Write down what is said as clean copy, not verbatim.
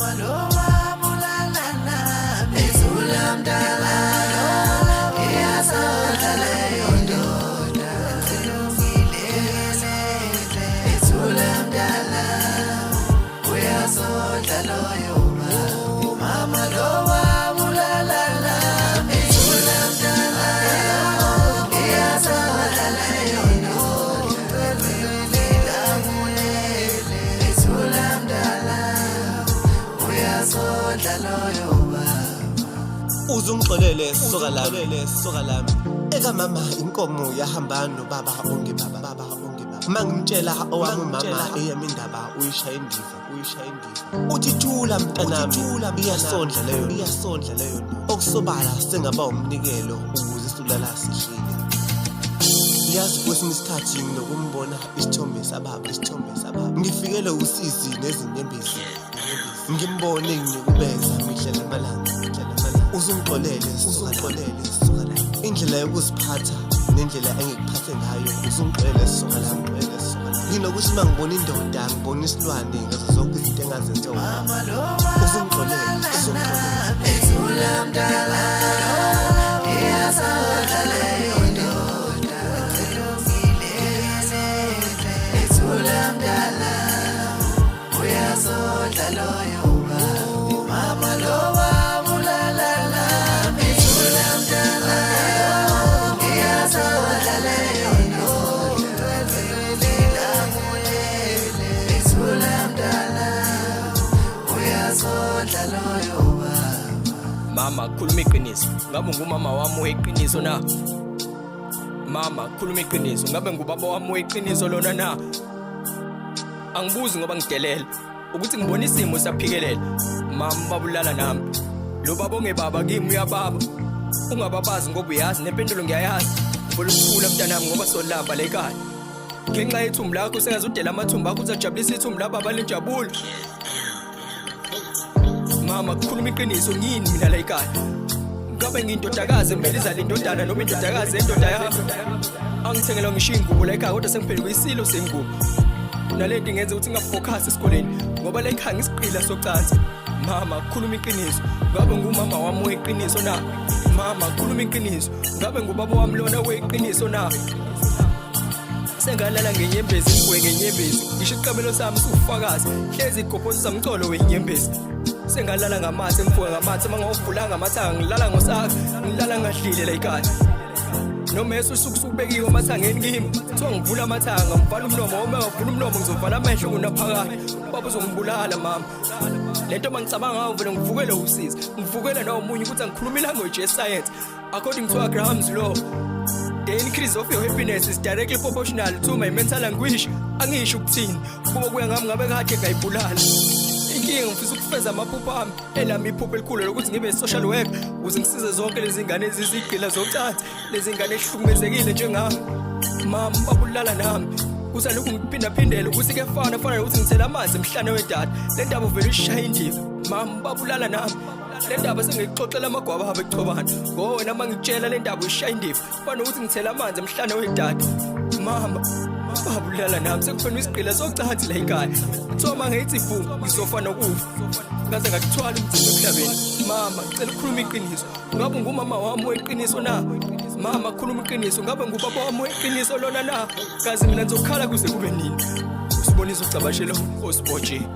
mama lo wabulala nami ethula mdala iyasonta leyo ndoda ethula mdala uyasonta loyo mama lo wabulala nami ethula mdala iyasonta leyo ndoda ethula mdala uyasonta loyo uzungixolele soka lami eka mama inkomo yahamba nobaba ongibaba mangimtshela owami umama eyami indaba uyishaya indiva uthi thula mntanami iyasondla leyo okusobala sengaba umnikelo ukuze isulala sishile yazi kwesinye isikhathi nokumbona isithombe sababa ngifikele usizi nezinyembezi ngimbone nginikubeza mihla namalanga uzungixolele soka la indlela yokuziphatha nendlela engikuphathe ngayo uzungixolele soka la nginokuthi mangibona indoda ngibona isilwane ngazo zonke izinto engazenze mama lo uzungixolele ethula mdala iyasonta leyo ndoda ethula mdala uyasonta loyo mama lo wabulala nami ethula mdala iyasonta leyo ndoda ethula mdala uyasonta loyo mama khuluma iqiniso ngabe ngumama wami weqiniso na mama khuluma iqiniso ngabe ngubaba wami weqiniso lona na angibuzi ngoba ngidelela ukuthi ngibona isimo saphikelela mama babulala nami lo baba ongebaba kimi uyababa ungababazi ngoba uyazi nempendulo ngiyayazi olukhula mntanami ngoba solamba la ekhaya ngenxa yethumbu lakho sengazudela amathumbu akho uzajabulisa ithumbu lababa lenjabulo mama khuluma iqiniso ngini mina la ekhaya ngabe ngiyindodakazi kumele izale indodana noma indodakazi endoda yakho angithengelwa ngisho ingubo la ekhaya kodwa sengiphelelwe isilo sengubo nalento ingenza ukuthi ngingafocus esikoleni ngoba la ekhaya ngisiqila socansi mama khuluma iqiniso ngabe ngumama wami weqiniso na mama khuluma iqiniso ngabe ngubaba wami lona weqiniso na sengalala ngenyembezi ngibwe ngenyembezi ngisho iqabelo sami sufakazi hlezi igobhozi samcolo wenyembezi sengalala ngamathe ngivuka ngamathe mangawuvulanga amathanga ngilala ngosaka ngilala ngadlile la ekhaya noma esusuku subekiwe amathangeni kimi kuthiwa ngivula amathanga ngivala umlomo uma ngavula umlomo ngizovala amehlo kunaphakade baba uzongibulala mama lento mangicabanga ngayo vele ngivukele usizi ngivukele nomunye ukuthi angikhuluma ilanguage yescience according to Graham's law the increase of your happiness is directly proportional to my mental anguish angisho ukuthini kuba kuya ngami ngabe kade ngayibulala inkinga ngifisa ukufeza amaphupho ami elami iphupho elikhulu lokuthi ngibe social worker ukuze ngisize zonke lezi ngane ezizigqila zocansi lezi ngane ehlukumezekile njengami mama babulala nami kusalokhu ngiphindaphindela ukuthi ke fana ukuthi ngithela amanzi emhlane wedada le ndaba uvela ishaya indiva mama babulala nami le ndaba sengixoxela amagwaba abo echobana ngoba wena mangitshela le ndaba ishaya indiva fana ukuthi ngithela amanzi emhlane wedada mama babulala nami sekufuna isigqila socansi la ekhaya kuthiwa mangithi vu ngizofa nokufa ngaze ngakuthwala umthimba emhlabeni mama ngicela ukukhuluma iqiniso ngabe ngumama wami weqiniso na mama khuluma iqiniso ngabe ngubaba wami weqiniso lona na kazi mina ngizokhala kuze kube nini usibonisa ucabashelo osibotsheni